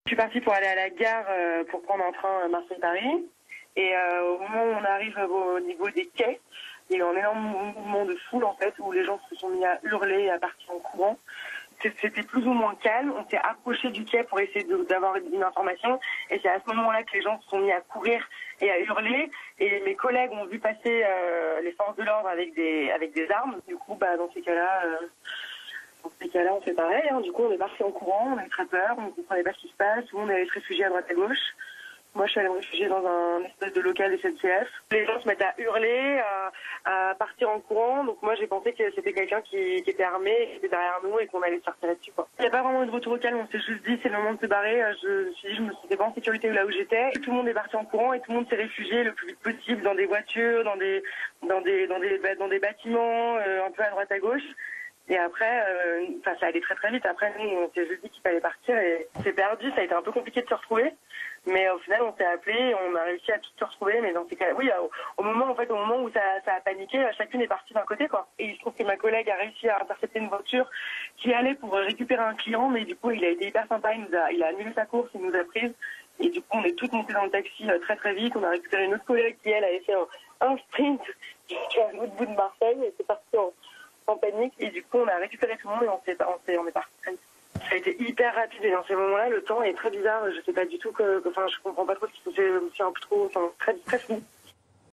Je suis partie pour aller à la gare pour prendre un train Marseille-Paris. Et au moment où on arrive au niveau des quais, il y a eu un énorme mouvement de foule en fait, où les gens se sont mis à hurler et à partir en courant. C'était plus ou moins calme, on s'est approché du quai pour essayer d'avoir une information, et c'est à ce moment-là que les gens se sont mis à courir et à hurler, et mes collègues ont vu passer les forces de l'ordre avec des armes. Du coup, dans ces cas-là, on fait pareil, hein. Du coup, on est parti en courant, on a eu très peur, on ne comprenait pas ce qui se passe, tout le monde allait se réfugier à droite à gauche. Moi, je suis allée me réfugier dans un espèce de local SNCF. Les gens se mettent à hurler, à partir en courant. Donc moi, j'ai pensé que c'était quelqu'un qui était armé, qui était derrière nous et qu'on allait se faire tirer dessus, quoi. Il n'y a pas vraiment eu de retour au calme. On s'est juste dit, c'est le moment de se barrer. Je me suis dit, je me sentais pas en sécurité là où j'étais. Tout le monde est parti en courant et tout le monde s'est réfugié le plus vite possible dans des voitures, dans des bâtiments, un peu à droite à gauche. Et après, ça allait très très vite. Après, nous, on s'est juste dit qu'il fallait partir et on s'est perdu. Ça a été un peu compliqué de se retrouver. Mais au final, on s'est appelé, on a réussi à tout se retrouver. Mais dans ces cas, oui, au moment où ça a paniqué, chacune est partie d'un côté, quoi. Et il se trouve que ma collègue a réussi à intercepter une voiture qui allait pour récupérer un client, mais du coup, il a été hyper sympa. Il a annulé sa course, il nous a prises. Et du coup, on est toutes montées dans le taxi très très vite. On a récupéré une autre collègue qui, elle, avait fait un sprint jusqu'à l'autre bout de Marseille. Et c'est parti en panique. Et du coup, on a récupéré tout le monde et on est parti très vite. Ça a été hyper rapide et dans ces moments-là, le temps est très bizarre. Je sais pas du tout je comprends pas trop ce qui se fait. C'est un peu trop, très, très flou.